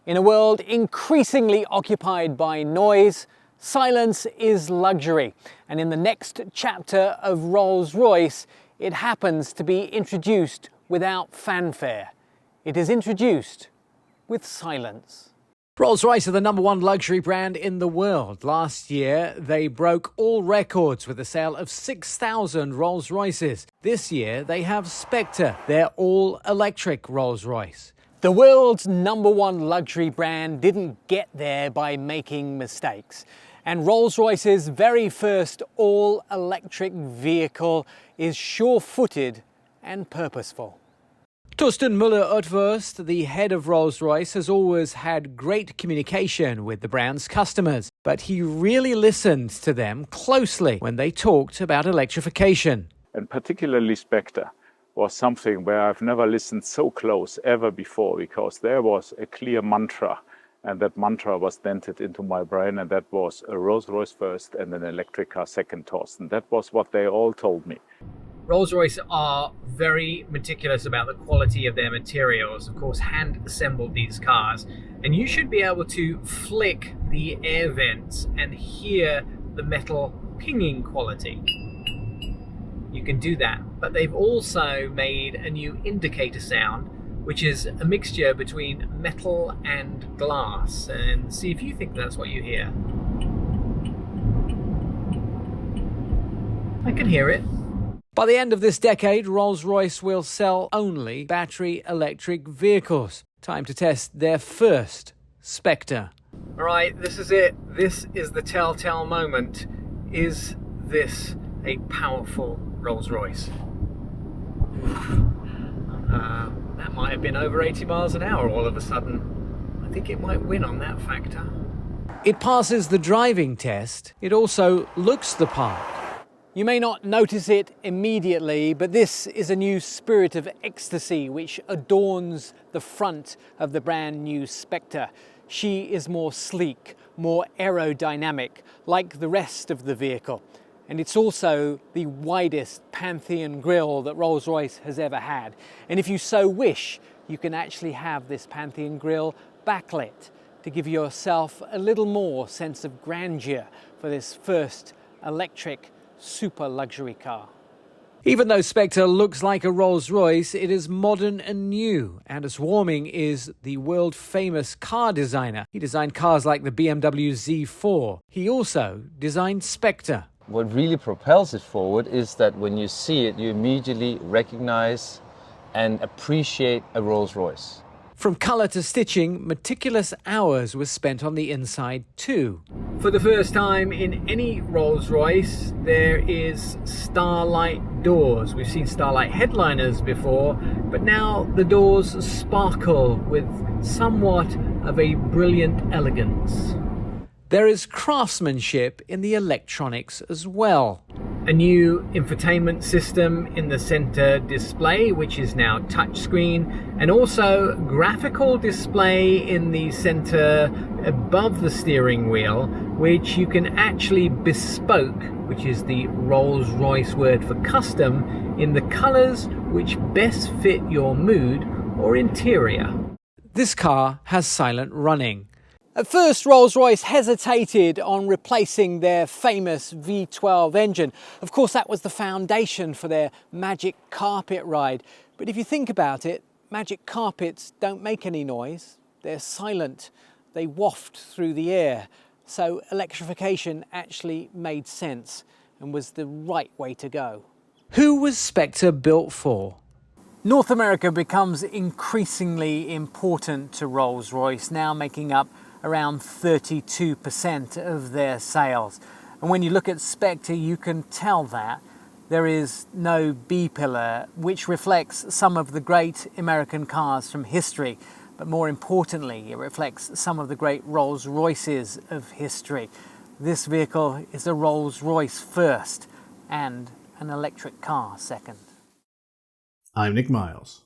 In a world increasingly occupied by noise, silence is luxury. And in the next chapter of Rolls-Royce, it happens to be introduced without fanfare. It is introduced with silence. Rolls-Royce are the #1 luxury brand in the world. Last year, they broke all records with the sale of 6,000 Rolls-Royces. This year, they have Spectre, their all-electric Rolls-Royce. The world's #1 luxury brand didn't get there by making mistakes. And Rolls-Royce's very first all-electric vehicle is sure-footed and purposeful. Thorsten Müller-Ottwurst, the head of Rolls-Royce, has always had great communication with the brand's customers, but he really listened to them closely when they talked about electrification. And particularly Spectre was something where I've never listened so close ever before, because there was a clear mantra, and that mantra was dented into my brain, and that was a Rolls-Royce first and an electric car second, Thorsten. That was what they all told me. Rolls-Royce are very meticulous about the quality of their materials, of course hand-assembled these cars, and you should be able to flick the air vents and hear the metal pinging quality. You can do that, but they've also made a new indicator sound, which is a mixture between metal and glass, and see if you think that's what you hear. I can hear it. By the end of this decade, Rolls-Royce will sell only battery electric vehicles. Time to test their first Spectre. All right, this is it. This is the telltale moment. Is this a powerful Rolls-Royce? That might have been over 80 miles an hour all of a sudden. I think it might win on that factor. It passes the driving test. It also looks the part. You may not notice it immediately, but this is a new spirit of ecstasy which adorns the front of the brand new Spectre. She is more sleek, more aerodynamic, like the rest of the vehicle. And it's also the widest Pantheon grille that Rolls-Royce has ever had. And if you so wish, you can actually have this Pantheon grille backlit to give yourself a little more sense of grandeur for this first electric super luxury car. Even though Spectre looks like a Rolls-Royce, it is modern and new. Anders Warming is the world-famous car designer. He designed cars like the BMW Z4. He also designed Spectre. What really propels it forward is that when you see it, you immediately recognize and appreciate a Rolls-Royce. From colour to stitching, meticulous hours were spent on the inside too. For the first time in any Rolls-Royce, there is starlight doors. We've seen starlight headliners before, but now the doors sparkle with somewhat of a brilliant elegance. There is craftsmanship in the electronics as well. A new infotainment system in the center display, which is now touchscreen, and also graphical display in the center above the steering wheel, which you can actually bespoke, which is the Rolls-Royce word for custom, in the colors which best fit your mood or interior. This car has silent running. At first, Rolls-Royce hesitated on replacing their famous V12 engine. Of course, that was the foundation for their magic carpet ride. But if you think about it, magic carpets don't make any noise. They're silent. They waft through the air. So electrification actually made sense and was the right way to go. Who was Spectre built for? North America becomes increasingly important to Rolls-Royce, now making up around 32% of their sales. And when you look at Spectre, you can tell that there is no B-pillar, which reflects some of the great American cars from history. But more importantly, it reflects some of the great Rolls-Royces of history. This vehicle is a Rolls-Royce first and an electric car second. I'm Nick Miles.